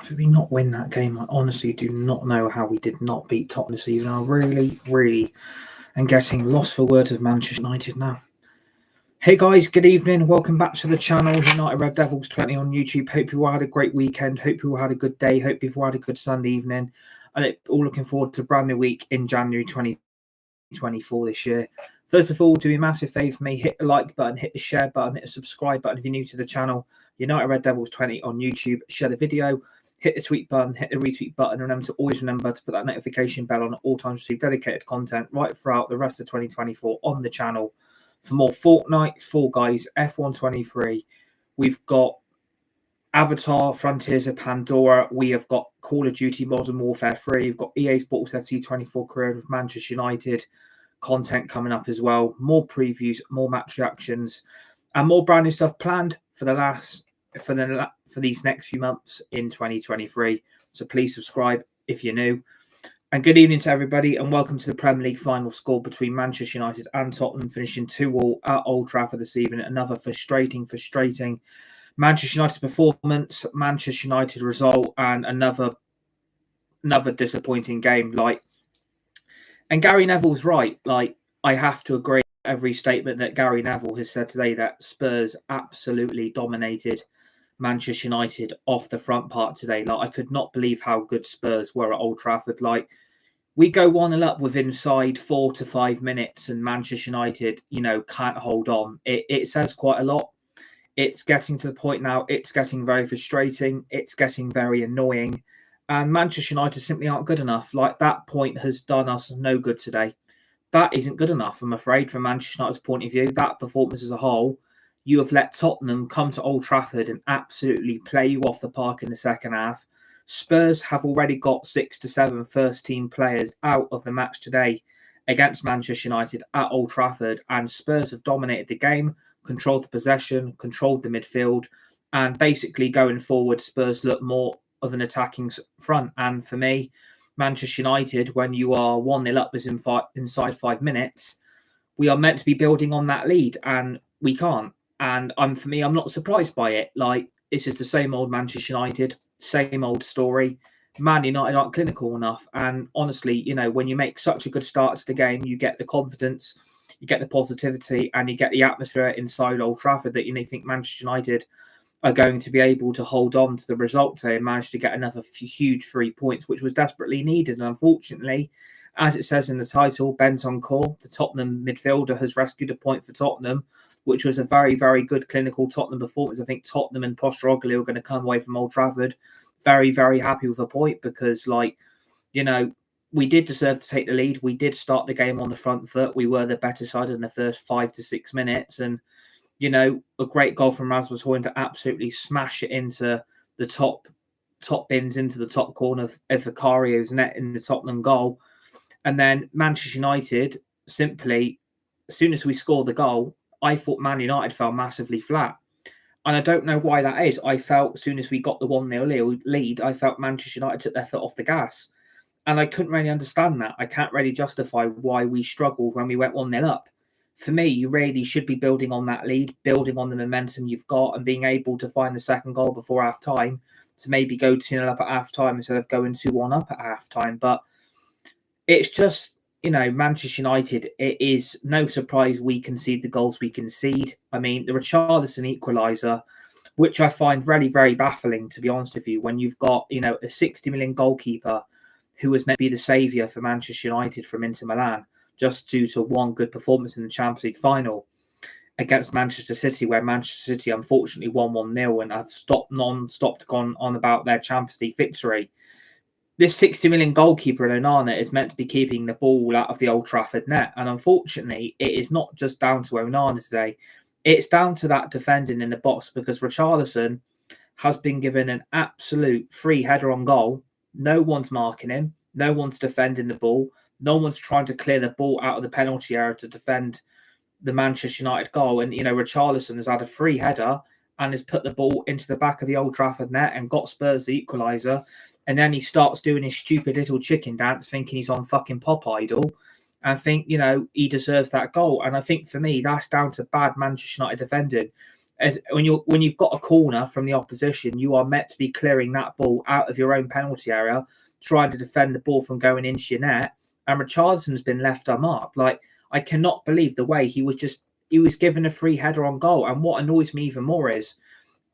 did we not win that game? I honestly do not know how we did not beat Tottenham this evening. I really am getting lost for words of Manchester United now. Hey guys, good evening. Welcome back to the channel, United Red Devils 20 on YouTube. Hope you all had a great weekend. Hope you all had a good day. Hope you all had a good Sunday evening. And all looking forward to a brand new week in January 2024 this year. First of all, do me a massive favour for me. Hit the like button, hit the share button, hit the subscribe button if you're new to the channel. United Red Devils 20 on YouTube. Share the video. Hit the tweet button, hit the retweet button. Remember to always remember to put that notification bell on at all times to receive dedicated content right throughout the rest of 2024 on the channel. For more Fortnite, Fall Guys, F1 23, we've got Avatar, Frontiers of Pandora. We have got Call of Duty Modern Warfare 3. We've got EA Sports FC 24 career with Manchester United content coming up as well. More previews, more match reactions, and more brand new stuff planned for these next few months in 2023. So please subscribe if you're new. And good evening to everybody, and welcome to the Premier League final score between Manchester United and Tottenham, finishing 2-2 at Old Trafford this evening. Another frustrating Manchester United performance, Manchester United result, and another disappointing game. And Gary Neville's right. I have to agree with every statement that Gary Neville has said today that Spurs absolutely dominated Manchester United off the front part today. I could not believe how good Spurs were at Old Trafford. We go 1-0 up with inside 4 to 5 minutes, and Manchester United, can't hold on. It says quite a lot. It's getting to the point now. It's getting very frustrating. It's getting very annoying, and Manchester United simply aren't good enough. That point has done us no good today. That isn't good enough, I'm afraid, from Manchester United's point of view. That performance as a whole. You have let Tottenham come to Old Trafford and absolutely play you off the park in the second half. Spurs have already got 6 to 7 first-team players out of the match today against Manchester United at Old Trafford, and Spurs have dominated the game, controlled the possession, controlled the midfield, and basically going forward, Spurs look more of an attacking front. And for me, Manchester United, when you are 1-0 up inside 5 minutes, we are meant to be building on that lead, and we can't. And for me, I'm not surprised by it. It's just the same old Manchester United, same old story. Man United aren't clinical enough. And honestly, when you make such a good start to the game, you get the confidence, you get the positivity, and you get the atmosphere inside Old Trafford that you think Manchester United are going to be able to hold on to the result today and manage to get another huge 3 points, which was desperately needed. And unfortunately, as it says in the title, Bentancur, the Tottenham midfielder, has rescued a point for Tottenham, which was a very, very good clinical Tottenham performance. I think Tottenham and Postecoglou are going to come away from Old Trafford very, very happy with a point because, we did deserve to take the lead. We did start the game on the front foot. We were the better side in the first 5 to 6 minutes. And, a great goal from Rasmus Højlund to absolutely smash it into the top bins, into the top corner of Vicario's net in the Tottenham goal. And then Manchester United, simply, as soon as we scored the goal, I thought Man United fell massively flat. And I don't know why that is. I felt as soon as we got the 1-0 lead, I felt Manchester United took their foot off the gas. And I couldn't really understand that. I can't really justify why we struggled when we went 1-0 up. For me, you really should be building on that lead, building on the momentum you've got and being able to find the second goal before half-time to maybe go 2-0 up at half-time instead of going 2-1 up at half-time. But it's just, Manchester United, it is no surprise we concede the goals we concede. I mean, the Richarlison equaliser, which I find really very baffling, to be honest with you, when you've got, a 60 million goalkeeper who was meant to be the saviour for Manchester United from Inter Milan, just due to one good performance in the Champions League final against Manchester City, where Manchester City unfortunately won 1-0 and have gone on about their Champions League victory. This 60 million goalkeeper in Onana is meant to be keeping the ball out of the Old Trafford net. And unfortunately, it is not just down to Onana today. It's down to that defending in the box because Richarlison has been given an absolute free header on goal. No one's marking him. No one's defending the ball. No one's trying to clear the ball out of the penalty area to defend the Manchester United goal. And, Richarlison has had a free header and has put the ball into the back of the Old Trafford net and got Spurs the equaliser. And then he starts doing his stupid little chicken dance, thinking he's on fucking Pop Idol. And I think, he deserves that goal. And I think for me, that's down to bad Manchester United defending. As when you've got a corner from the opposition, you are meant to be clearing that ball out of your own penalty area, trying to defend the ball from going into your net. And Richarlison's been left unmarked. Like, I cannot believe the way he was given a free header on goal. And what annoys me even more is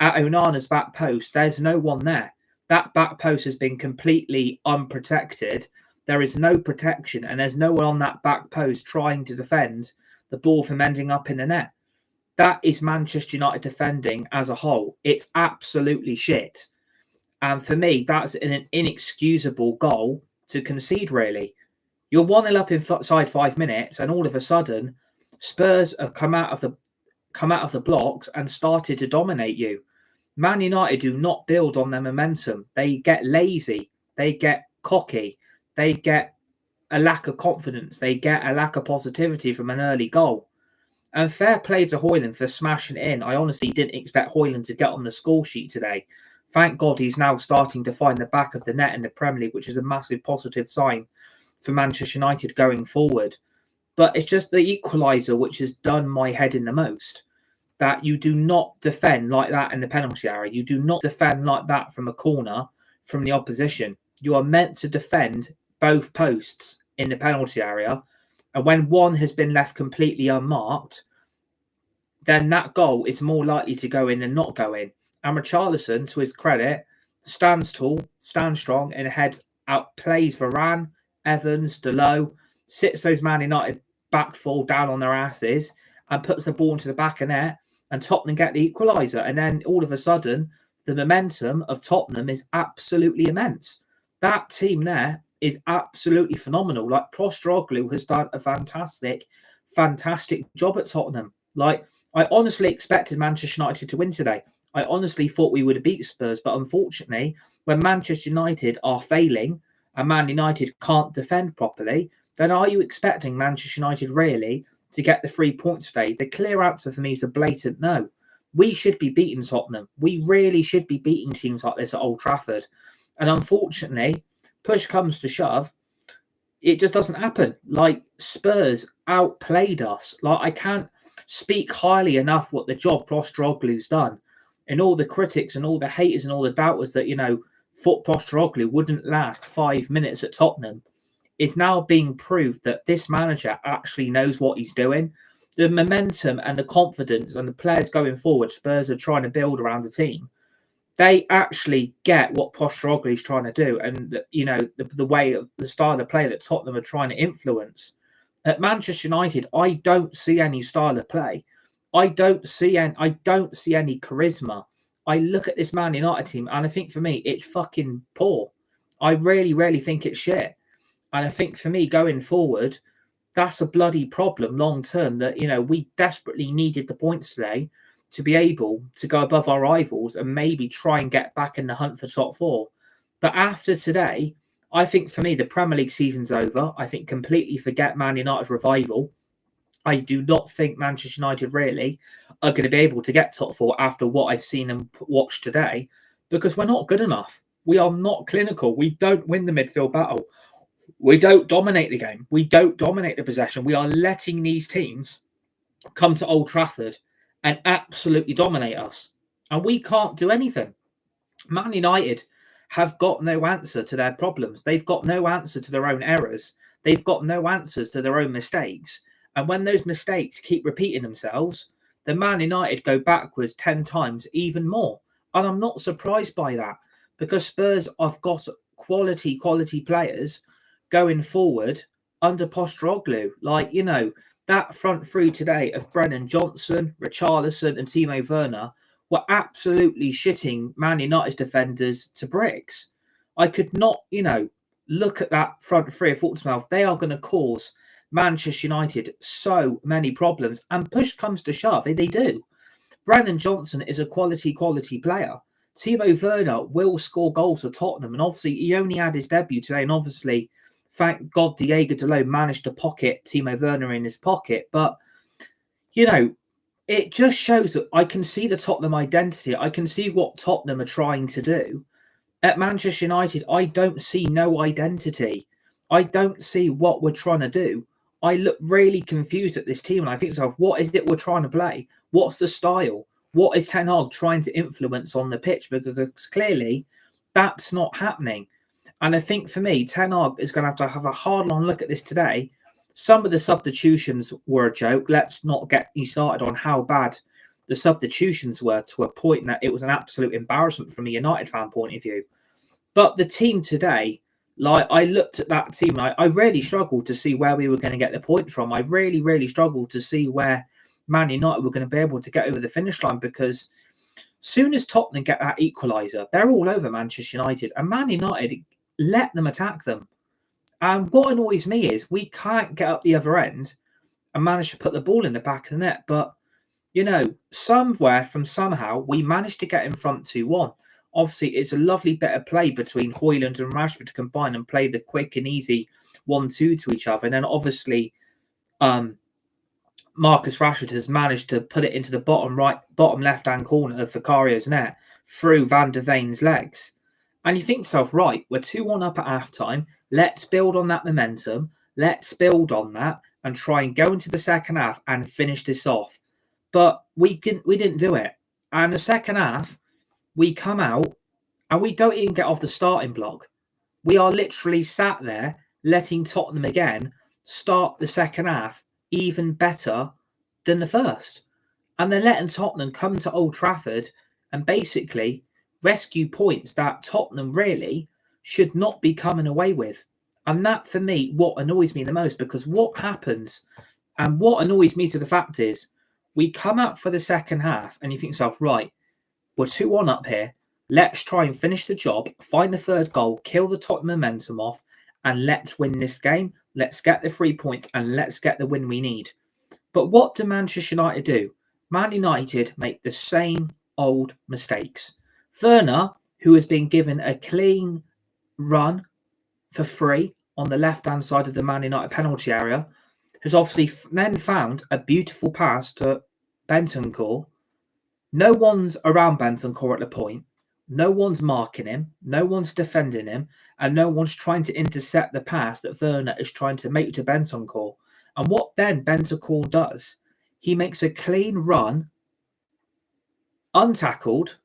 at Onana's back post, there's no one there. That back post has been completely unprotected. There is no protection, and there's no one on that back post trying to defend the ball from ending up in the net. That is Manchester United defending as a whole. It's absolutely shit. And for me, that's an inexcusable goal to concede, really. You're 1-0 up inside 5 minutes, and all of a sudden, Spurs have come out of the blocks and started to dominate you. Man United do not build on their momentum. They get lazy. They get cocky. They get a lack of confidence. They get a lack of positivity from an early goal. And fair play to Højlund for smashing it in. I honestly didn't expect Højlund to get on the score sheet today. Thank God he's now starting to find the back of the net in the Premier League, which is a massive positive sign for Manchester United going forward. But it's just the equaliser which has done my head in the most. That you do not defend like that in the penalty area. You do not defend like that from a corner from the opposition. You are meant to defend both posts in the penalty area. And when one has been left completely unmarked, then that goal is more likely to go in than not go in. And Richarlison, to his credit, stands tall, stands strong, and heads out, plays Varane, Evans, Diallo, sits those Man United back full down on their asses and puts the ball into the back of net, and Tottenham get the equaliser. And then all of a sudden, the momentum of Tottenham is absolutely immense. That team there is absolutely phenomenal. Like, Postecoglou has done a fantastic job at Tottenham. Like, I honestly expected Manchester United to win today. I honestly thought we would have beat Spurs, but unfortunately, when Manchester United are failing and Man United can't defend properly, then are you expecting Manchester United really to get the 3 points today? The clear answer for me is a blatant no. We should be beating Tottenham. We really should be beating teams like this at Old Trafford. And unfortunately, push comes to shove, it just doesn't happen. Like, Spurs outplayed us. Like, I can't speak highly enough what the job Postecoglou's done. And all the critics and all the haters and all the doubters that, thought Postecoglou wouldn't last 5 minutes at Tottenham, is now being proved that this manager actually knows what he's doing. The momentum and the confidence and the players going forward Spurs are trying to build around the team, they actually get what Postecoglou is trying to do, and the way of the style of play that Tottenham are trying to influence. At Manchester United, I don't see any style of play. I don't see any charisma. I look at this Man United team and I think, for me, it's fucking poor. I really, really think it's shit. And I think, for me, going forward, that's a bloody problem long term, that, we desperately needed the points today to be able to go above our rivals and maybe try and get back in the hunt for top 4. But after today, I think, for me, the Premier League season's over. I think completely forget Man United's revival. I do not think Manchester United really are going to be able to get top 4 after what I've seen and watched today, because we're not good enough. We are not clinical. We don't win the midfield battle. We don't dominate the game. We don't dominate the possession. We are letting these teams come to Old Trafford and absolutely dominate us. And we can't do anything. Man United have got no answer to their problems. They've got no answer to their own errors. They've got no answers to their own mistakes. And when those mistakes keep repeating themselves, the Man United go backwards 10 times even more. And I'm not surprised by that, because Spurs have got quality players going forward under Postecoglou. Like, that front three today of Brennan Johnson, Richarlison and Timo Werner were absolutely shitting Man United's defenders to bricks. I could not, look at that front three of Portsmouth. They are going to cause Manchester United so many problems. And push comes to shove, they do. Brennan Johnson is a quality player. Timo Werner will score goals for Tottenham. And obviously, he only had his debut today. And obviously, thank God Diego Dalot managed to pocket Timo Werner in his pocket. But, it just shows that I can see the Tottenham identity. I can see what Tottenham are trying to do. At Manchester United, I don't see no identity. I don't see what we're trying to do. I look really confused at this team, and I think to myself, what is it we're trying to play? What's the style? What is Ten Hag trying to influence on the pitch? Because clearly that's not happening. And I think for me, Ten Hag is going to have a hard-on look at this today. Some of the substitutions were a joke. Let's not get me started on how bad the substitutions were, to a point that it was an absolute embarrassment from a United fan point of view. But the team today, like, I looked at that team, I really struggled to see where we were going to get the points from. I really, really struggled to see where Man United were going to be able to get over the finish line, because soon as Tottenham get that equaliser, they're all over Manchester United, and Man United let them attack them. And what annoys me is we can't get up the other end and manage to put the ball in the back of the net. But, you know, somewhere from somehow we managed to get in front 2-1. Obviously, it's a lovely bit of play between Højlund and Rashford to combine and play the quick and easy 1-2 to each other. And then obviously Marcus Rashford has managed to put it into the bottom left-hand corner of Vicario's net through Van der Vaan's legs. And you think to yourself, right, we're 2-1 up at half-time. Let's build on that momentum. Let's build on that and try and go into the second half and finish this off. But we didn't do it. And the second half, we come out and we don't even get off the starting block. We are literally sat there letting Tottenham again start the second half even better than the first. And they're letting Tottenham come to Old Trafford and basically rescue points that Tottenham really should not be coming away with. And that, for me, what annoys me the most, because what happens and what annoys me to the fact is we come out for the second half and you think to yourself, right, we're 2-1 up here. Let's try and finish the job, find the third goal, kill the Tottenham momentum off, and let's win this game. Let's get the 3 points and let's get the win we need. But what do Manchester United do? Man United make the same old mistakes. Werner, who has been given a clean run for free on the left-hand side of the Man United penalty area, has obviously then found a beautiful pass to Bentancur. No one's around Bentancur at the point. No one's marking him. No one's defending him. And no one's trying to intercept the pass that Werner is trying to make to Bentancur. And what then Bentancur does, he makes a clean run, untackled,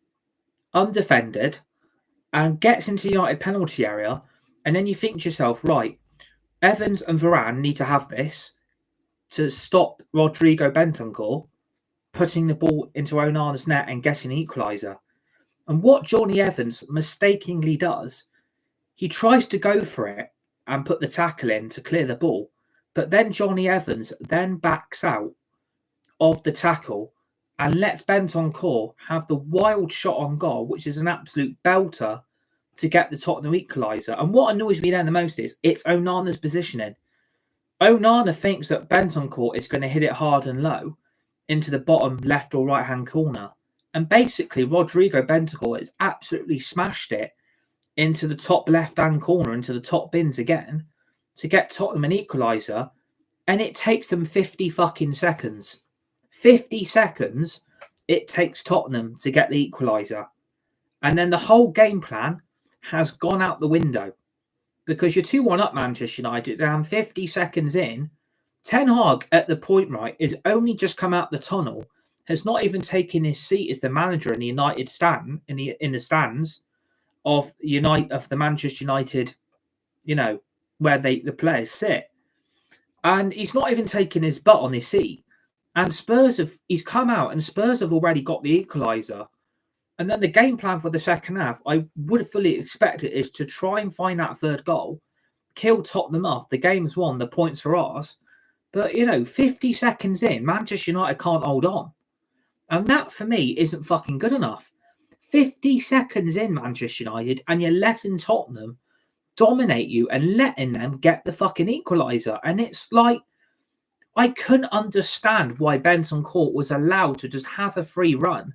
undefended, and gets into the United penalty area. And then you think to yourself, right, Evans and Varane need to have this to stop Rodrigo Bentancur putting the ball into Onana's net and getting an equaliser. And what Johnny Evans mistakenly does, he tries to go for it and put the tackle in to clear the ball. But then Johnny Evans then backs out of the tackle and lets Bentancur have the wild shot on goal, which is an absolute belter, to get the Tottenham equaliser. And what annoys me then the most is it's Onana's positioning. Onana thinks that Bentancur is going to hit it hard and low into the bottom left or right-hand corner. And basically, Rodrigo Bentancur has absolutely smashed it into the top left-hand corner, into the top bins again, to get Tottenham an equaliser. And it takes them 50 fucking seconds. 50 seconds it takes Tottenham to get the equaliser. And then the whole game plan has gone out the window. Because you're 2-1 up Manchester United, and 50 seconds in, Ten Hag at the point, right, is only just come out the tunnel, has not even taken his seat as the manager in the United stand in the stands of the Manchester United, you know, where the players sit. And he's not even taken his butt on his seat. And he's come out and Spurs have already got the equaliser. And then the game plan for the second half, I would have fully expected, is to try and find that third goal, kill Tottenham off. The game's won, the points are ours. But, 50 seconds in, Manchester United can't hold on. And that, for me, isn't fucking good enough. 50 seconds in, Manchester United, and you're letting Tottenham dominate you and letting them get the fucking equaliser. And it's like, I couldn't understand why Bentancur was allowed to just have a free run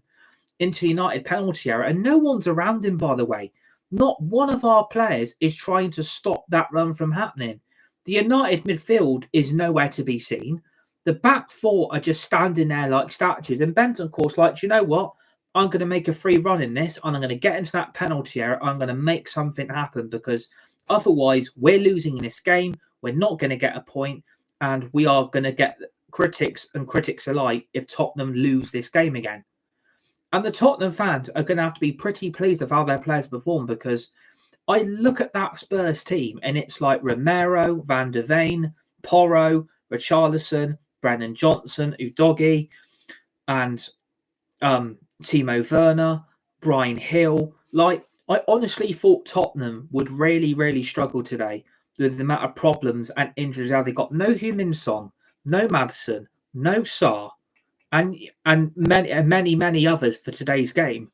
into United penalty area, and no one's around him, by the way. Not one of our players is trying to stop that run from happening. The United midfield is nowhere to be seen. The back four are just standing there like statues, and Bentancur's like, you know what? I'm going to make a free run in this, and I'm going to get into that penalty area. I'm going to make something happen, because otherwise we're losing in this game. We're not going to get a point, and we are going to get critics alike if Tottenham lose this game again. And the Tottenham fans are going to have to be pretty pleased with how their players perform, because I look at that Spurs team and it's like Romero, Van der Veen, Porro, Richarlison, Brennan Johnson, Udogie, and Timo Werner, Brian Hill. Like, I honestly thought Tottenham would really, really struggle today with the amount of problems and injuries how they got. No Heung-min Son, no Maddison, no Sarr, and many others for today's game.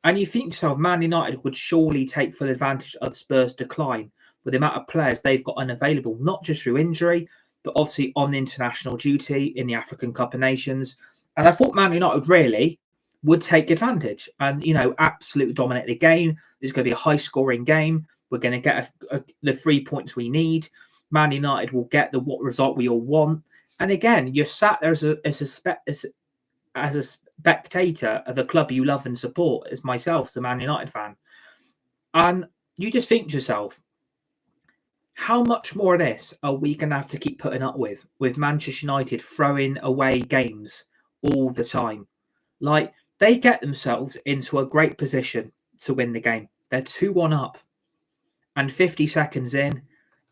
And you think to yourself, Man United would surely take full advantage of Spurs' decline with the amount of players they've got unavailable, not just through injury, but obviously on international duty in the African Cup of Nations. And I thought Man United really would take advantage and, absolutely dominate the game. There's going to be a high-scoring game. We're going to get the 3 points we need. Man United will get the result we all want. And again, you're sat there as a spectator of a club you love and support, as myself, the Man United fan. And you just think to yourself, how much more of this are we going to have to keep putting up with Manchester United throwing away games all the time? Like, they get themselves into a great position to win the game. They're 2-1 up. And 50 seconds in,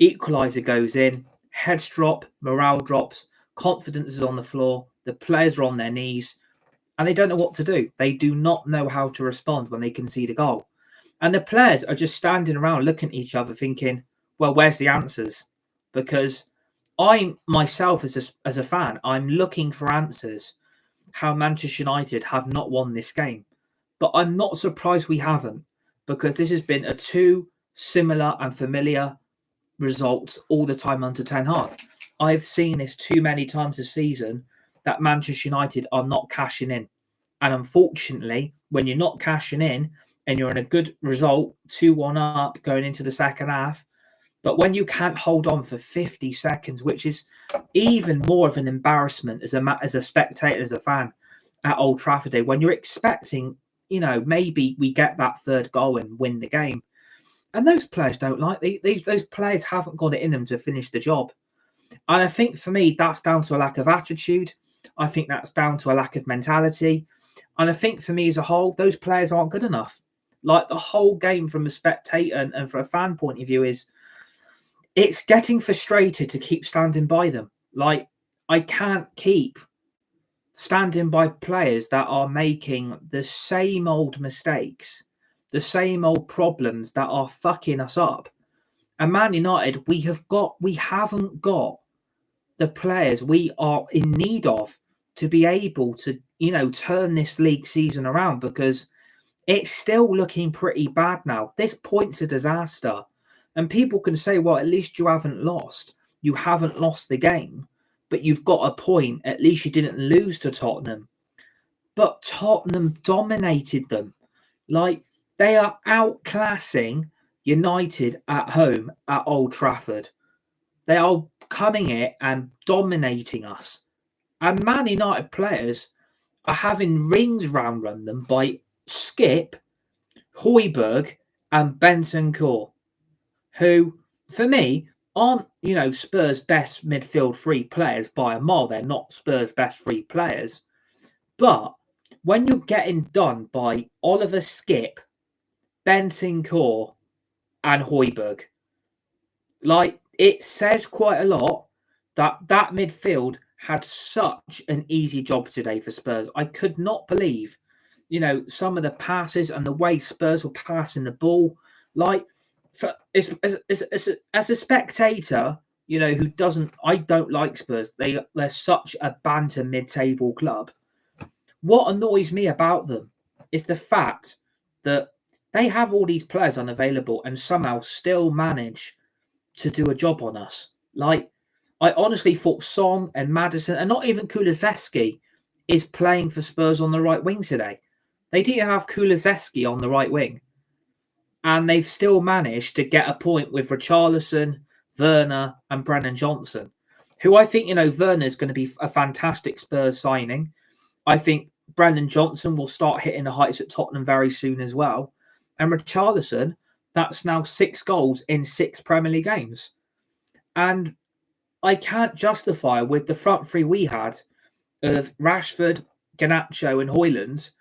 equaliser goes in, heads drop, morale drops, confidence is on the floor, the players are on their knees, and they don't know what to do. They do not know how to respond when they concede a goal. And the players are just standing around looking at each other thinking, well, where's the answers? Because I, myself, as a fan, I'm looking for answers how Manchester United have not won this game. But I'm not surprised we haven't, because this has been a two similar and familiar results all the time under Ten Hag. I've seen this too many times this season that Manchester United are not cashing in. And unfortunately, when you're not cashing in and you're in a good result, 2-1 up going into the second half, but when you can't hold on for 50 seconds, which is even more of an embarrassment as a spectator, as a fan at Old Trafford Day, when you're expecting, maybe we get that third goal and win the game. And those players don't like those players haven't got it in them to finish the job. And I think for me, that's down to a lack of attitude. I think that's down to a lack of mentality. And I think for me as a whole, those players aren't good enough. Like, the whole game from a spectator and from a fan point of view is, it's getting frustrated to keep standing by them. Like, I can't keep standing by players that are making the same old mistakes, the same old problems that are fucking us up. And Man United, we haven't got the players we are in need of to be able to, turn this league season around, because it's still looking pretty bad now. This point's a disaster. And people can say, well, at least you haven't lost. You haven't lost the game, but you've got a point. At least you didn't lose to Tottenham. But Tottenham dominated them. Like, they are outclassing United at home at Old Trafford. They are coming here and dominating us. And Man United players are having rings run them by Skip, Højbjerg, and Bentancur, who, for me, aren't, Spurs' best midfield three players by a mile. They're not Spurs' best three players. But when you're getting done by Oliver Skip, Bentancur, and Højbjerg, like, it says quite a lot that midfield had such an easy job today for Spurs. I could not believe, some of the passes and the way Spurs were passing the ball. Like, as a spectator, who doesn't, I don't like Spurs. They're such a banter mid-table club. What annoys me about them is the fact that they have all these players unavailable and somehow still manage to do a job on us. Like, I honestly thought Son and Maddison, and not even Kulusevski, is playing for Spurs on the right wing today. They didn't have Kulusevski on the right wing. And they've still managed to get a point with Richarlison, Werner, and Brennan Johnson, who I think, Werner's going to be a fantastic Spurs signing. I think Brennan Johnson will start hitting the heights at Tottenham very soon as well. And Richarlison, that's now 6 goals in 6 Premier League games. And I can't justify, with the front three we had of Rashford, Garnacho, and Højlund,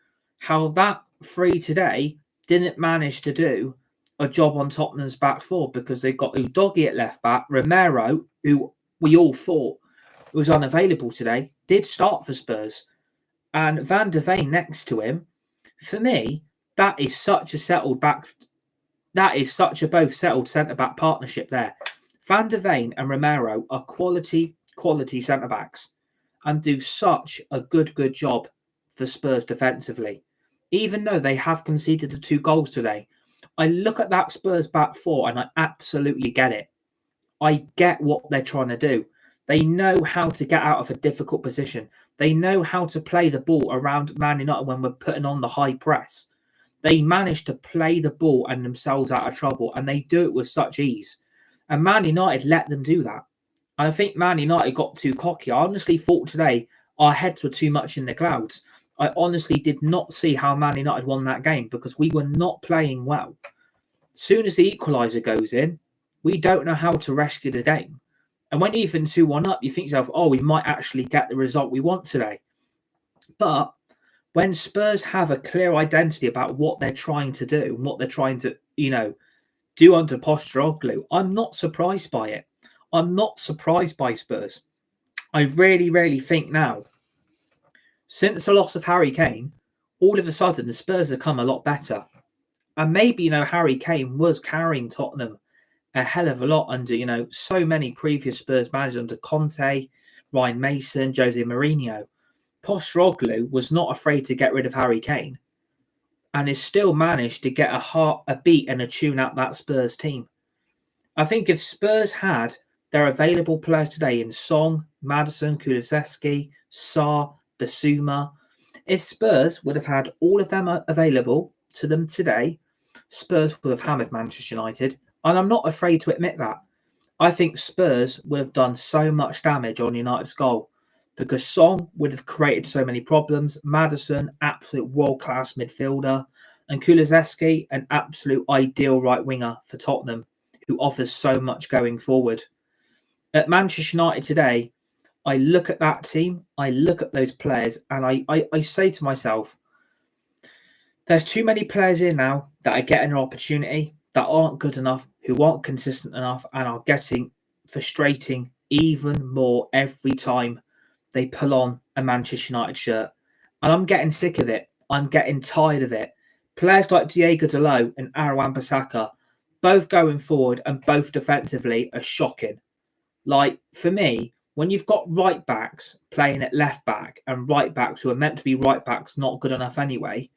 how that three today didn't manage to do a job on Tottenham's back four because they've got Udogie at left back, Romero, who we all thought was unavailable today, did start for Spurs, and Van der Veen next to him. For me, that is such a settled back. That is such a both settled centre back partnership there. Van der Veen and Romero are quality centre backs and do such a good job for Spurs defensively. Even though they have conceded the 2 goals today, I look at that Spurs back four and I absolutely get it. I get what they're trying to do. They know how to get out of a difficult position. They know how to play the ball around Man United when we're putting on the high press. They manage to play the ball and themselves out of trouble, and they do it with such ease. And Man United let them do that. And I think Man United got too cocky. I honestly thought today our heads were too much in the clouds. I honestly did not see how Man United won that game because we were not playing well. As soon as the equaliser goes in, we don't know how to rescue the game. And when you're even 2-1 up, you think to yourself, oh, we might actually get the result we want today. But when Spurs have a clear identity about what they're trying to do and what they're trying to, do under Postecoglou, I'm not surprised by it. I'm not surprised by Spurs. I really think now, since the loss of Harry Kane, all of a sudden the Spurs have come a lot better. And maybe, Harry Kane was carrying Tottenham a hell of a lot under, so many previous Spurs managers under Conte, Ryan Mason, Jose Mourinho. Postecoglou was not afraid to get rid of Harry Kane and has still managed to get a beat and a tune out that Spurs team. I think if Spurs had their available players today in Song, Maddison, Kulusevski, Sarr, Basuma, if Spurs would have had all of them available to them today, Spurs would have hammered Manchester United. And I'm not afraid to admit that. I think Spurs would have done so much damage on United's goal because Song would have created so many problems. Maddison, absolute world-class midfielder. And Kulusevski, an absolute ideal right winger for Tottenham, who offers so much going forward. At Manchester United today, I look at that team, I look at those players, and I say to myself, there's too many players here now that are getting an opportunity that aren't good enough, who aren't consistent enough, and are getting frustrating even more every time they pull on a Manchester United shirt. And I'm getting sick of it. I'm getting tired of it. Players like Diego Dalot and Aaron Bissaka, both going forward and both defensively, are shocking. Like, for me, when you've got right backs playing at left back and right backs who are meant to be right backs not good enough anyway,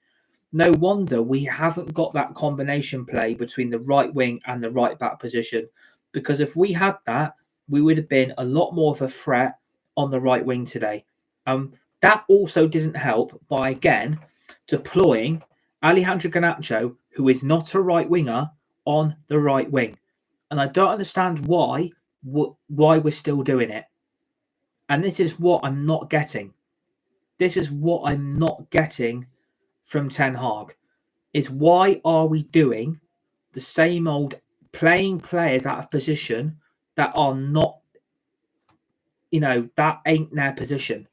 no wonder we haven't got that combination play between the right wing and the right back position. Because if we had that, we would have been a lot more of a threat on the right wing today. That also didn't help by, again, deploying Alejandro Garnacho, who is not a right winger, on the right wing. And I don't understand why we're still doing it. And this is what I'm not getting. This is what I'm not getting from Ten Hag, is why are we doing the same old playing players out of position that are not, that ain't their position.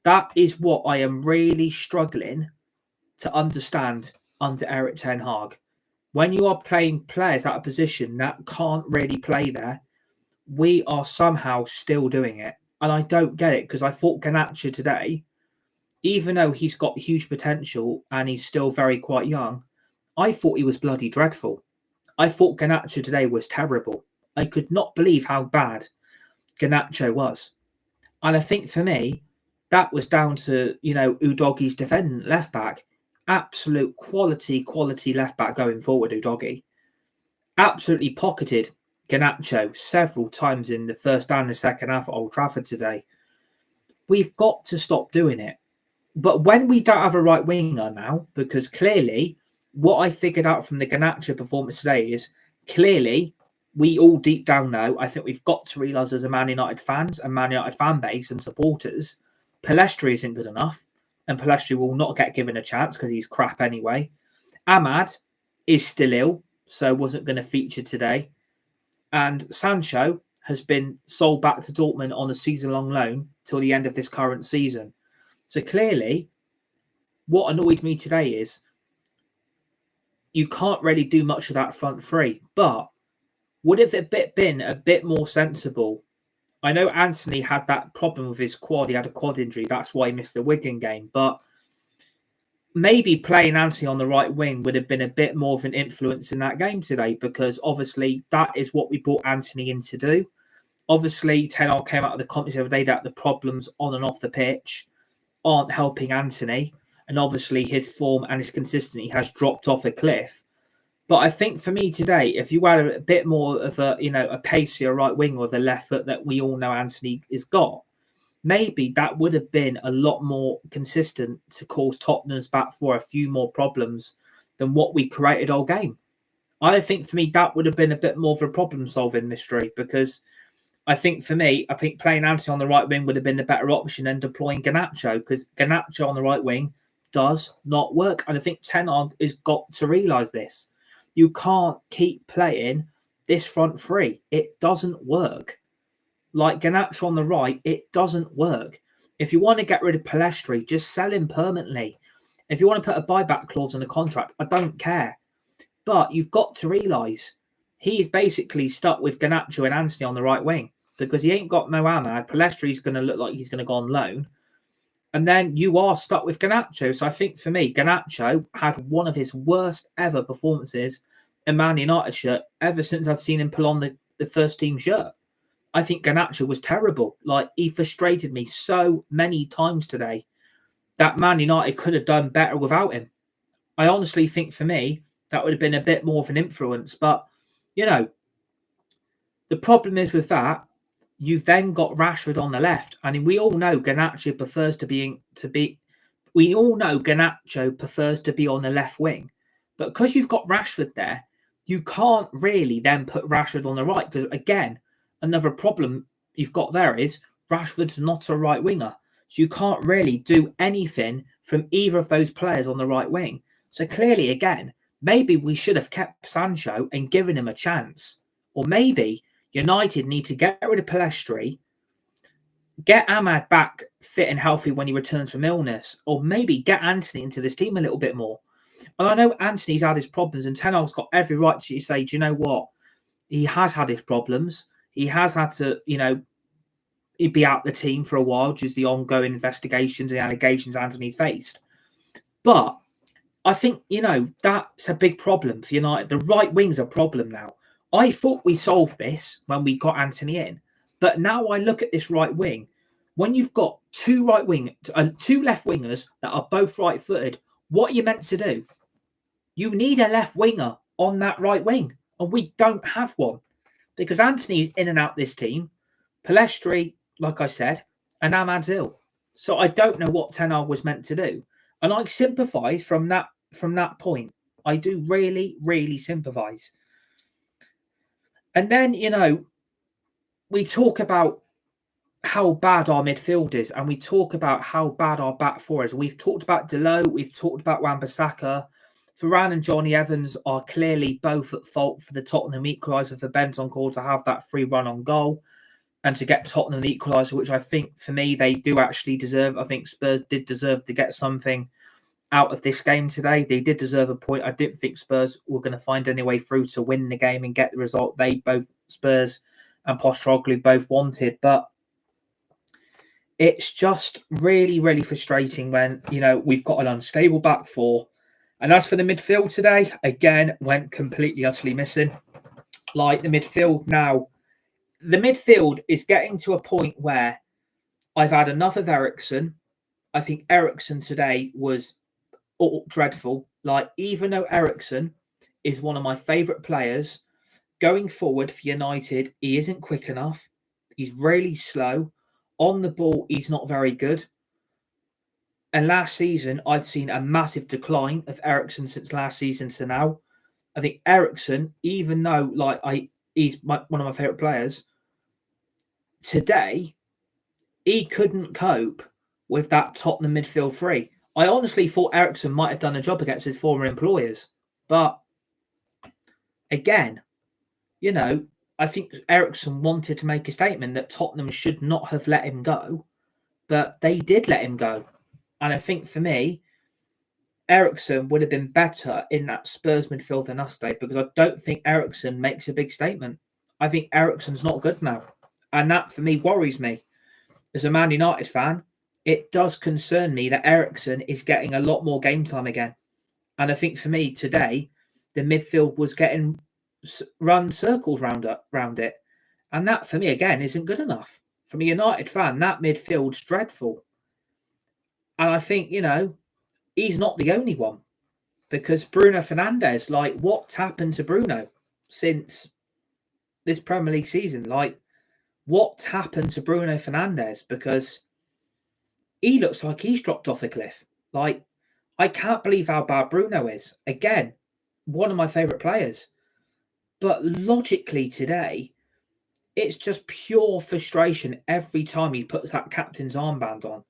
That is what I am really struggling to understand under Erik Ten Hag. When you are playing players out of position that can't really play there, we are somehow still doing it. And I don't get it, because I thought Garnacho today, even though he's got huge potential and he's still quite young, I thought he was bloody dreadful. I thought Garnacho today was terrible. I could not believe how bad Garnacho was. And I think for me, that was down to, Udogie's defendant left back. Absolute quality left back going forward, Udogie. Absolutely pocketed Garnacho several times in the first and the second half at Old Trafford today. We've got to stop doing it. But when we don't have a right winger now, because clearly what I figured out from the Garnacho performance today is clearly we all deep down know, I think we've got to realise as a Man United fans and Man United fan base and supporters, Pellistri isn't good enough, and Pellistri will not get given a chance because he's crap anyway. Ahmad is still ill, so wasn't going to feature today. And Sancho has been sold back to Dortmund on a season-long loan till the end of this current season. So clearly, what annoyed me today is you can't really do much of that front three. But would it been a bit more sensible? I know Anthony had that problem with his quad. He had a quad injury. That's why he missed the Wigan game. But maybe playing Anthony on the right wing would have been a bit more of an influence in that game today, because obviously that is what we brought Anthony in to do. Obviously, Ten Hag came out of the comments the other day that the problems on and off the pitch aren't helping Anthony. And obviously his form and his consistency has dropped off a cliff. But I think for me today, if you had a bit more of a pacier right wing with a left foot that we all know Anthony has got, maybe that would have been a lot more consistent to cause Tottenham's back four a few more problems than what we created all game. I think for me, that would have been a bit more of a problem-solving mystery, because I think for me, I think playing Anthony on the right wing would have been the better option than deploying Garnacho, because Garnacho on the right wing does not work. And I think Ten Hag has got to realise this. You can't keep playing this front three. It doesn't work. Like Garnacho on the right, it doesn't work. If you want to get rid of Pellistri, just sell him permanently. If you want to put a buyback clause on the contract, I don't care. But you've got to realise he's basically stuck with Garnacho and Anthony on the right wing, because he ain't got no Ahmad. Pellestri's going to look like he's going to go on loan. And then you are stuck with Garnacho. So I think for me, Garnacho had one of his worst ever performances in Man United shirt ever since I've seen him pull on the first team shirt. I think Garnacho was terrible. Like, he frustrated me so many times today that Man United could have done better without him. I honestly think for me, that would have been a bit more of an influence. But, the problem is with that, you've then got Rashford on the left. I mean, we all know Garnacho prefers to be on the left wing. But because you've got Rashford there, you can't really then put Rashford on the right, because, again, another problem you've got there is Rashford's not a right winger. So you can't really do anything from either of those players on the right wing. So clearly, again, maybe we should have kept Sancho and given him a chance. Or maybe United need to get rid of Pellistri, get Ahmad back fit and healthy when he returns from illness, or maybe get Anthony into this team a little bit more. And I know Anthony's had his problems, and Ten Hag's got every right to say, do you know what? He has had his problems. He has had to, be out the team for a while due to the ongoing investigations and allegations Anthony's faced. But I think, that's a big problem for United. The right wing's a problem now. I thought we solved this when we got Anthony in. But now I look at this right wing. When you've got two left wingers that are both right-footed, what are you meant to do? You need a left winger on that right wing. And we don't have one. Because Anthony's in and out this team. Pellistri, like I said, and Ahmad's ill. So I don't know what Ten Hag was meant to do. And I sympathise from that point. I do really, really sympathise. And then, we talk about how bad our midfield is, and we talk about how bad our back four is. We've talked about Diallo, we've talked about Wan-Bissaka. Varane and Johnny Evans are clearly both at fault for the Tottenham equaliser, for Bentancur to have that free run on goal and to get Tottenham the equaliser, which I think, for me, they do actually deserve. I think Spurs did deserve to get something out of this game today. They did deserve a point. I didn't think Spurs were going to find any way through to win the game and get the result Spurs and Postecoglou both wanted. But it's just really, really frustrating when, we've got an unstable back four. And as for the midfield today, again, went completely, utterly missing. Like, the midfield now, the midfield is getting to a point where I've had enough of Eriksen. I think Eriksen today was dreadful. Like, even though Eriksen is one of my favourite players, going forward for United, he isn't quick enough. He's really slow. On the ball, he's not very good. And last season, I've seen a massive decline of Eriksen since last season to now. I think Eriksen, even though he's one of my favourite players, today, he couldn't cope with that Tottenham midfield three. I honestly thought Eriksen might have done a job against his former employers. But again, I think Eriksen wanted to make a statement that Tottenham should not have let him go. But they did let him go. And I think for me, Eriksen would have been better in that Spurs midfield than us today, because I don't think Eriksen makes a big statement. I think Eriksen's not good now. And that, for me, worries me. As a Man United fan, it does concern me that Eriksen is getting a lot more game time again. And I think for me today, the midfield was getting run circles round it. And that, for me, again, isn't good enough. From a United fan, that midfield's dreadful. And I think, he's not the only one. Because Bruno Fernandes, like, what's happened to Bruno since this Premier League season? Like, what's happened to Bruno Fernandes? Because he looks like he's dropped off a cliff. Like, I can't believe how bad Bruno is. Again, one of my favourite players. But logically today, it's just pure frustration every time he puts that captain's armband on.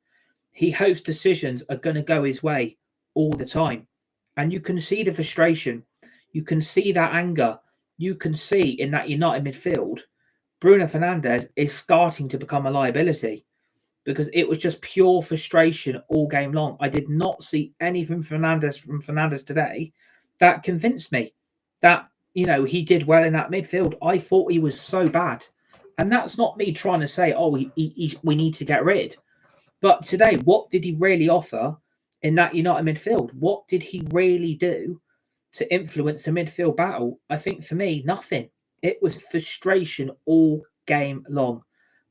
He hopes decisions are going to go his way all the time. And you can see the frustration. You can see that anger. You can see in that United midfield, Bruno Fernandes is starting to become a liability, because it was just pure frustration all game long. I did not see anything from Fernandes today that convinced me that, he did well in that midfield. I thought he was so bad. And that's not me trying to say, we need to get rid. But today, what did he really offer in that United midfield? What did he really do to influence the midfield battle? I think for me, nothing. It was frustration all game long.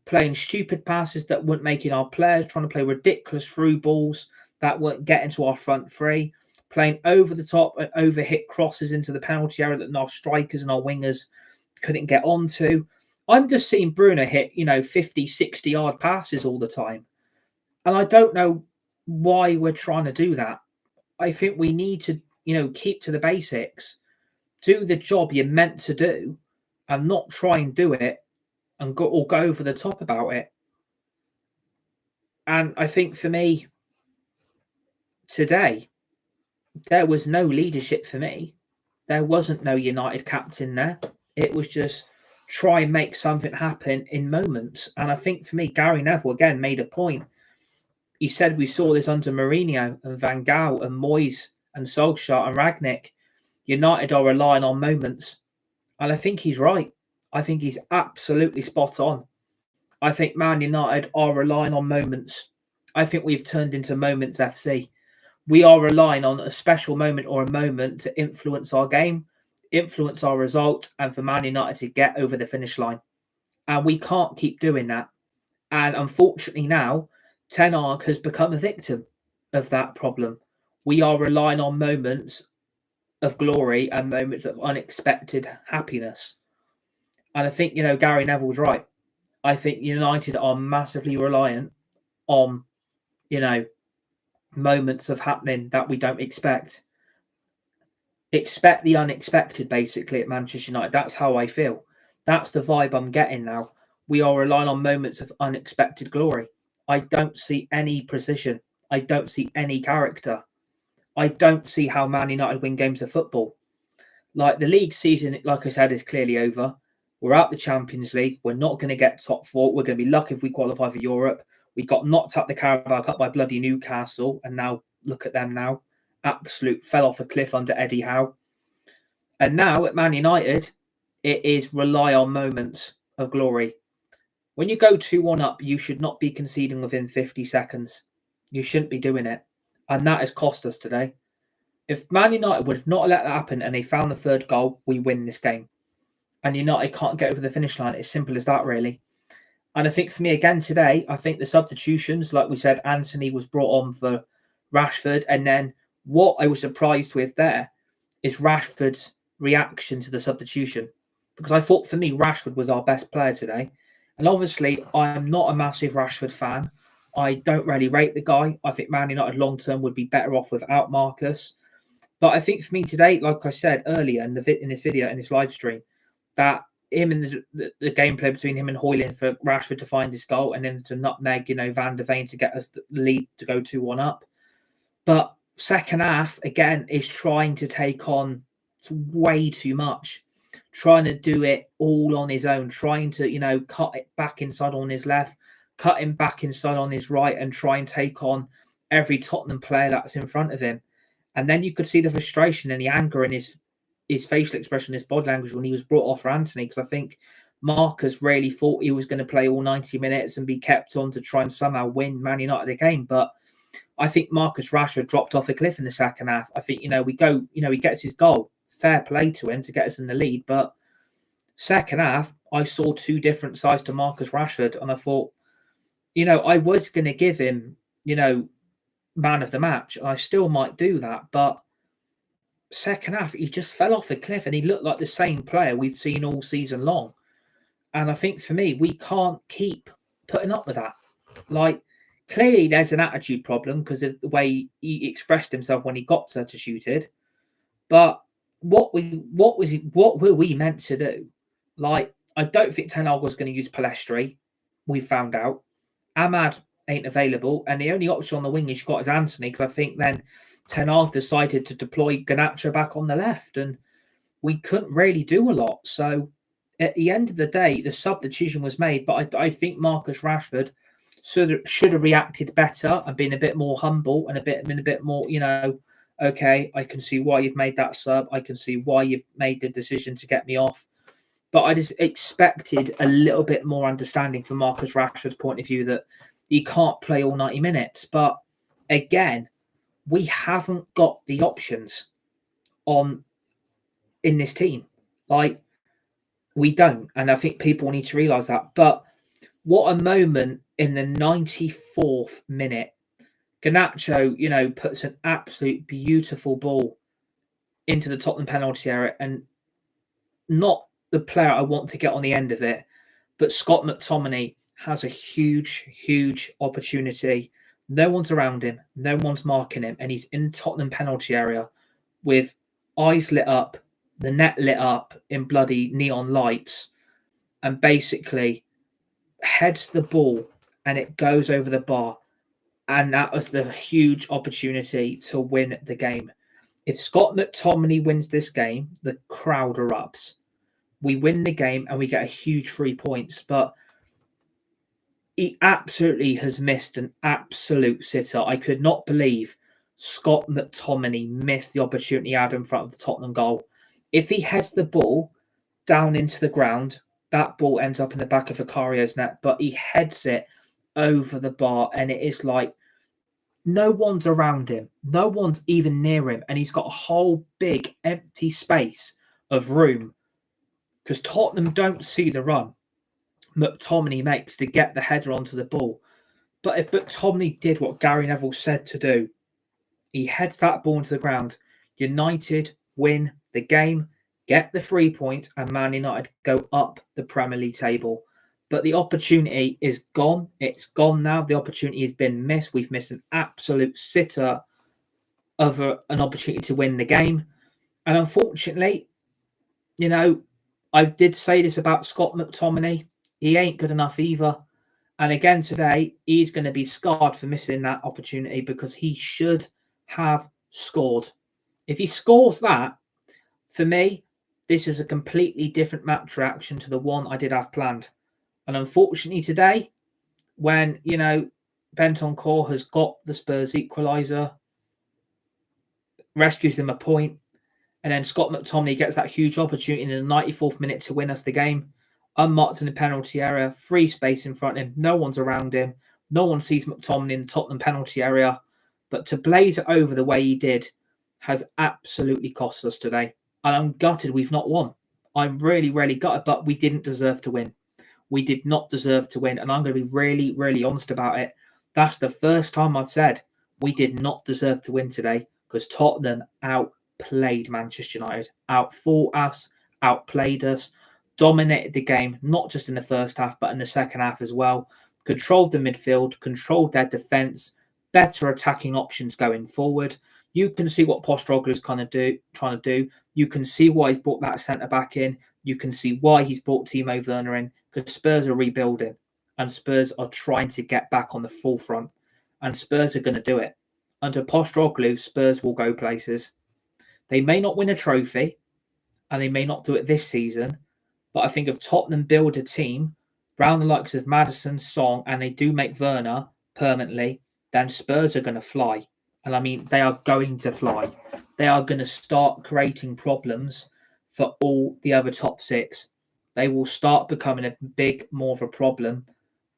Playing stupid passes that weren't making our players, trying to play ridiculous through balls that weren't getting to our front three, playing over the top and over hit crosses into the penalty area that our strikers and our wingers couldn't get onto. I'm just seeing Bruno hit, 50, 60 yard passes all the time. And I don't know why we're trying to do that. I think we need to, keep to the basics, do the job you're meant to do, and not try and do it and go over the top about it. And I think for me, today, there was no leadership for me. There wasn't no United captain there. It was just try and make something happen in moments. And I think for me, Gary Neville, again, made a point. He said we saw this under Mourinho and Van Gaal and Moyes and Solskjaer and Rangnick. United are relying on moments. And I think he's right. I think he's absolutely spot on. I think Man United are relying on moments. I think we've turned into Moments FC. We are relying on a special moment or a moment to influence our game, influence our result, and for Man United to get over the finish line. And we can't keep doing that. And unfortunately now, Ten Hag has become a victim of that problem. We are relying on moments of glory and moments of unexpected happiness. And I think, Gary Neville's right. I think United are massively reliant on, moments of happening that we don't expect. Expect the unexpected, basically, at Manchester United. That's how I feel. That's the vibe I'm getting now. We are relying on moments of unexpected glory. I don't see any precision. I don't see any character. I don't see how Man United win games of football. Like, the league season, like I said, is clearly over. We're out the Champions League. We're not going to get top four. We're going to be lucky if we qualify for Europe. We got knocked out the Carabao Cup by bloody Newcastle. And now, look at them now. Absolute fell off a cliff under Eddie Howe. And now at Man United, it is rely on moments of glory. When you go 2-1 up, you should not be conceding within 50 seconds. You shouldn't be doing it. And that has cost us today. If Man United would have not let that happen and they found the third goal, we win this game. And United can't get over the finish line. It's simple as that, really. And I think for me, again, today, I think the substitutions, like we said, Anthony was brought on for Rashford. And then what I was surprised with there is Rashford's reaction to the substitution. Because I thought, for me, Rashford was our best player today. And obviously, I'm not a massive Rashford fan. I don't really rate the guy. I think Man United long-term would be better off without Marcus. But I think for me today, like I said earlier in this video, in this live stream, that him and the gameplay between him and Højlund for Rashford to find his goal and then to nutmeg, Van der Veen to get us the lead to go 2-1 up. But second half, again, is trying to take on way too much. Trying to do it all on his own. Trying to, cut it back inside on his left, cut him back inside on his right and try and take on every Tottenham player that's in front of him. And then you could see the frustration and the anger in his facial expression, his body language when he was brought off for Anthony, because I think Marcus really thought he was going to play all 90 minutes and be kept on to try and somehow win Man United the game. But I think Marcus Rashford dropped off a cliff in the second half. I think, we go, he gets his goal. Fair play to him to get us in the lead. But second half, I saw two different sides to Marcus Rashford. And I thought, I was going to give him, man of the match. I still might do that. But second half, he just fell off a cliff and he looked like the same player we've seen all season long. And I think for me, we can't keep putting up with that. Like, clearly there's an attitude problem because of the way he expressed himself when he got substituted. But what were we meant to do? Like, I don't think Ten Hag was going to use Palestri. We found out. Ahmad ain't available, and the only option on the wing he's got is Anthony, because I think then Ten Hag decided to deploy Garnacho back on the left, and we couldn't really do a lot. So at the end of the day, the substitution was made, but I think Marcus Rashford should have reacted better and been a bit more humble and been a bit more, okay, I can see why you've made that sub. I can see why you've made the decision to get me off. But I just expected a little bit more understanding from Marcus Rashford's point of view that he can't play all 90 minutes. But again, we haven't got the options in this team. Like, we don't. And I think people need to realise that. But what a moment in the 94th minute. Garnacho, puts an absolute beautiful ball into the Tottenham penalty area, and not the player I want to get on the end of it, but Scott McTominay has a huge, huge opportunity. No one's around him. No one's marking him. And he's in Tottenham penalty area with eyes lit up, the net lit up in bloody neon lights, and basically heads the ball and it goes over the bar. And that was the huge opportunity to win the game. If Scott McTominay wins this game, the crowd erupts. We win the game and we get a huge 3 points. But he absolutely has missed an absolute sitter. I could not believe Scott McTominay missed the opportunity he had in front of the Tottenham goal. If he heads the ball down into the ground, that ball ends up in the back of Vicario's net, but he heads it over the bar, and it is like no one's around him. No one's even near him, and he's got a whole big empty space of room because Tottenham don't see the run McTominay makes to get the header onto the ball. But if McTominay did what Gary Neville said to do, he heads that ball into the ground, United win the game, get the 3 points, and Man United go up the Premier League table. But the opportunity is gone. It's gone now. The opportunity has been missed. We've missed an absolute sitter of an opportunity to win the game. And unfortunately, I did say this about Scott McTominay. He ain't good enough either. And again today, he's going to be scarred for missing that opportunity because he should have scored. If he scores that, for me, this is a completely different match reaction to the one I did have planned. And unfortunately today, when, Bentancur has got the Spurs equaliser, rescues them a point, and then Scott McTominay gets that huge opportunity in the 94th minute to win us the game, unmarked in the penalty area, free space in front of him, no one's around him, no one sees McTominay in the Tottenham penalty area, but to blaze it over the way he did has absolutely cost us today. And I'm gutted we've not won. I'm really, really gutted, but we didn't deserve to win. We did not deserve to win, and I'm going to be really, really honest about it. That's the first time I've said we did not deserve to win today because Tottenham outplayed Manchester United, outfought us, outplayed us, dominated the game, not just in the first half, but in the second half as well. Controlled the midfield, controlled their defence, better attacking options going forward. You can see what Postecoglou's trying to do. You can see why he's brought that centre-back in. You can see why he's brought Timo Werner in, because Spurs are rebuilding and Spurs are trying to get back on the forefront, and Spurs are going to do it. Under Postecoglou, Spurs will go places. They may not win a trophy and they may not do it this season, but I think if Tottenham build a team around the likes of Maddison, Song, and they do make Werner permanently, then Spurs are going to fly. And I mean, they are going to fly. They are going to start creating problems for all the other top six. They will start becoming a big, more of a problem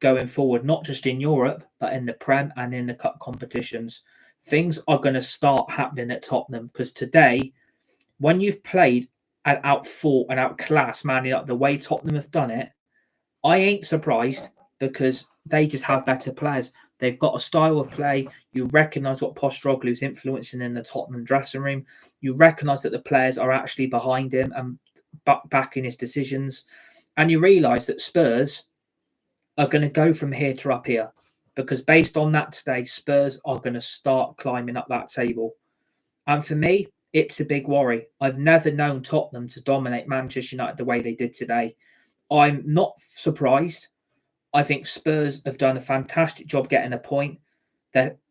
going forward, not just in Europe, but in the Prem and in the cup competitions. Things are going to start happening at Tottenham because today, when you've played and outfought and outclassed Man United the way Tottenham have done it, I ain't surprised because they just have better players. They've got a style of play. You recognise what Postoglou's influencing in the Tottenham dressing room. You recognise that the players are actually behind him and backing his decisions. And you realise that Spurs are going to go from here to up here because based on that today, Spurs are going to start climbing up that table. And for me, it's a big worry. I've never known Tottenham to dominate Manchester United the way they did today. I'm not surprised. I think Spurs have done a fantastic job getting a point.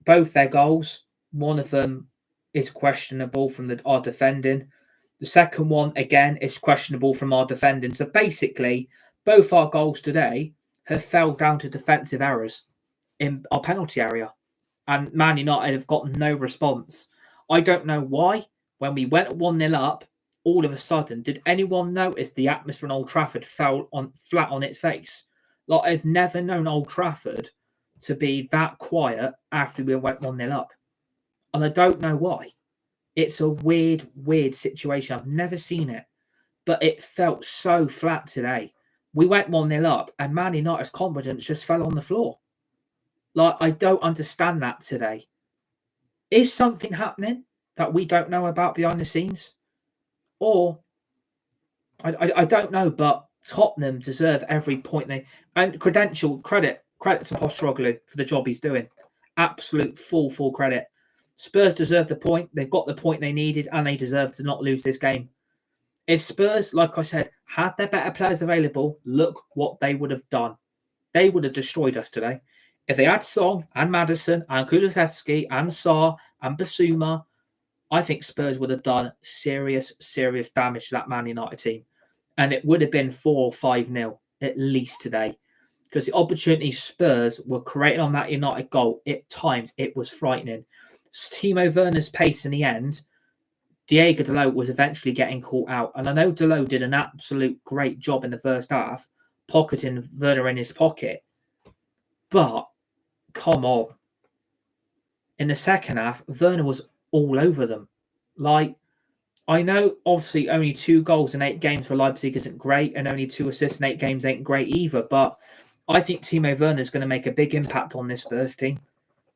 Both their goals, one of them is questionable from our defending. The second one, again, is questionable from our defending. So basically, both our goals today have fell down to defensive errors in our penalty area. And Man United have got no response. I don't know why. When we went 1-0 up, all of a sudden, did anyone notice the atmosphere in Old Trafford fell flat on its face? Like, I've never known Old Trafford to be that quiet after we went 1-0 up. And I don't know why. It's a weird, weird situation. I've never seen it. But it felt so flat today. We went 1-0 up and Man United's confidence just fell on the floor. Like, I don't understand that today. Is something happening that we don't know about behind the scenes? Or, I don't know, but Tottenham deserve every point they... And credit to Postecoglou for the job he's doing. Absolute full credit. Spurs deserve the point. They've got the point they needed and they deserve to not lose this game. If Spurs, like I said, had their better players available, look what they would have done. They would have destroyed us today. If they had Song and Maddison and Kulusevski and Sarr and Basuma, I think Spurs would have done serious damage to that Man United team. And it would have been 4 or 5-0 at least today. Because the opportunity Spurs were creating on that United goal, at times it was frightening. Timo Werner's pace in the end, Diego Dalot was eventually getting caught out. And I know Dalot did an absolute great job in the first half, pocketing Werner in his pocket. But, come on. In the second half, Werner was all over them. Like, I know obviously only 2 goals in 8 games for Leipzig isn't great, and only 2 assists in 8 games ain't great either. But I think Timo Werner is going to make a big impact on this Spurs team.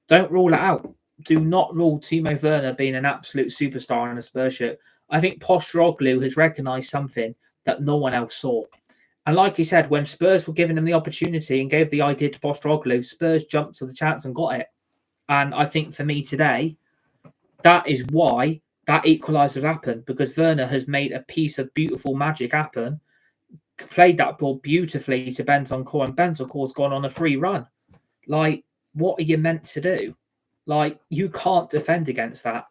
Don't rule it out. Do not rule Timo Werner being an absolute superstar in a Spurs shirt. I think Postecoglou has recognised something that no one else saw. And like he said, when Spurs were giving him the opportunity and gave the idea to Postecoglou, Spurs jumped to the chance and got it. And I think for me today, that is why that equaliser happened, because Werner has made a piece of beautiful magic happen, played that ball beautifully to Bentancur, and Bentancur's gone on a free run. Like, what are you meant to do? Like, you can't defend against that.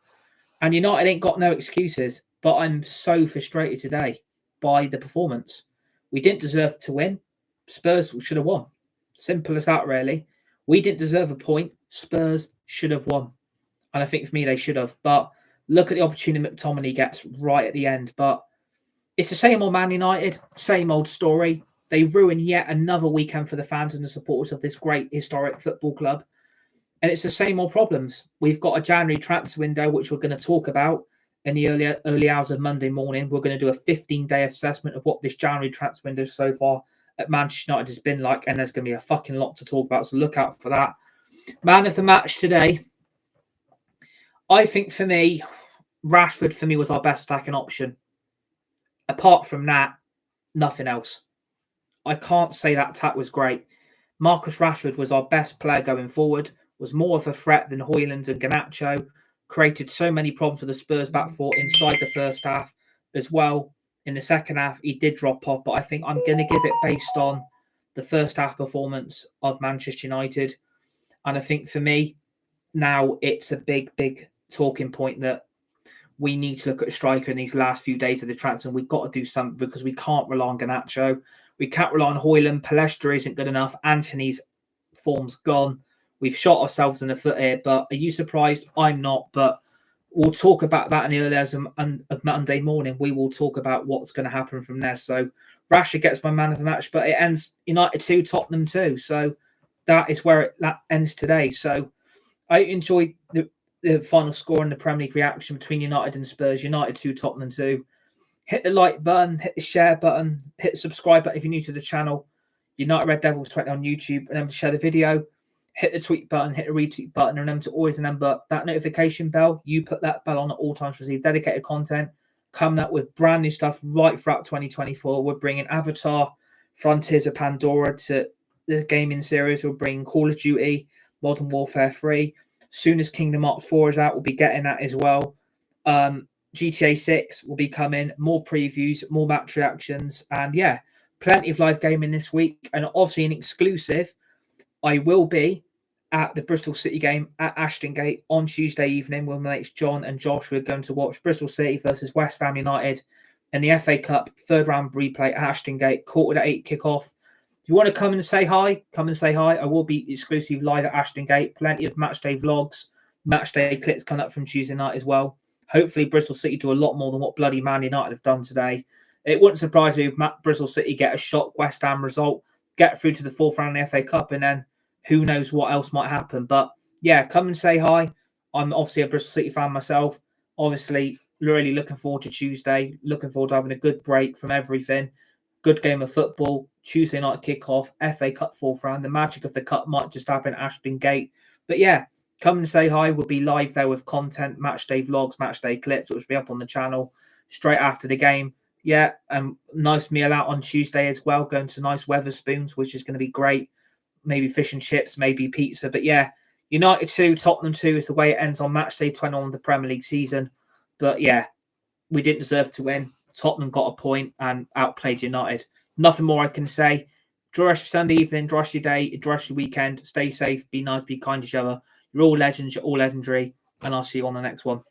And United ain't got no excuses, but I'm so frustrated today by the performance. We didn't deserve to win. Spurs should have won. Simple as that, really. We didn't deserve a point. Spurs should have won. And I think for me, they should have. But look at the opportunity Mctominay gets right at the end. But it's the same old Man United, same old story. They ruin yet another weekend for the fans and the supporters of this great historic football club. And it's the same old problems. We've got a January transfer window, which we're going to talk about in the early hours of Monday morning. We're going to do a 15-day assessment of what this January transfer window so far at Manchester United has been like. And there's going to be a fucking lot to talk about. So look out for that. Man of the match today. I think for me, Rashford for me was our best attacking option. Apart from that, nothing else. I can't say that attack was great. Marcus Rashford was our best player going forward, was more of a threat than Højlund and Garnacho, created so many problems for the Spurs back four inside the first half as well. In the second half, he did drop off, but I think I'm going to give it based on the first half performance of Manchester United. And I think for me, now it's a big talking point that we need to look at a striker in these last few days of the transfer. We've got to do something because we can't rely on Garnacho. We can't rely on Højlund. Palestra isn't good enough. Anthony's form's gone. We've shot ourselves in the foot here, but are you surprised? I'm not, but we'll talk about that in the early hours of Monday morning. We will talk about what's going to happen from there. So Rashford gets my man of the match, but it ends United 2, Tottenham 2. So that is where that ends today. So I enjoyed the final score and the Premier League reaction between United and Spurs. United 2, Tottenham 2. Hit the like button, hit the share button, hit the subscribe button if you're new to the channel. United Red Devils 20 on YouTube. Remember to share the video. Hit the tweet button, hit the retweet button. And remember to always remember that notification bell. You put that bell on at all times to receive dedicated content. Coming up with brand new stuff right throughout 2024. We're bringing Avatar, Frontiers of Pandora to the gaming series. We're bringing Call of Duty, Modern Warfare 3. Soon as Kingdom Hearts 4 is out, we'll be getting that as well. GTA 6 will be coming. More previews, more match reactions. And yeah, plenty of live gaming this week. And obviously an exclusive, I will be at the Bristol City game at Ashton Gate on Tuesday evening. With my mates John and Josh, we're going to watch Bristol City versus West Ham United in the FA Cup third round replay at Ashton Gate, 7:45 kickoff. If you want to come and say hi, come and say hi. I will be exclusive live at Ashton Gate. Plenty of matchday vlogs, matchday clips coming up from Tuesday night as well. Hopefully Bristol City do a lot more than what bloody Man United have done today. It wouldn't surprise me if Bristol City get a shock West Ham result, get through to the fourth round of the FA Cup, and then who knows what else might happen. But yeah, come and say hi. I'm obviously a Bristol City fan myself. Obviously, really looking forward to Tuesday. Looking forward to having a good break from everything. Good game of football. Tuesday night kickoff. FA Cup fourth round. The magic of the cup might just happen at Ashton Gate. But yeah, come and say hi. We'll be live there with content, matchday vlogs, matchday clips, which will be up on the channel straight after the game. Yeah, and nice meal out on Tuesday as well. Going to nice Weatherspoons, which is going to be great. Maybe fish and chips, maybe pizza. But yeah, United 2, Tottenham 2 is the way it ends on matchday 21 of the Premier League season. But yeah, we didn't deserve to win. Tottenham got a point and outplayed United. Nothing more I can say. Enjoy the rest of Sunday evening, enjoy the rest of your day, enjoy the rest of your weekend. Stay safe, be nice, be kind to each other. You're all legends, you're all legendary, and I'll see you on the next one.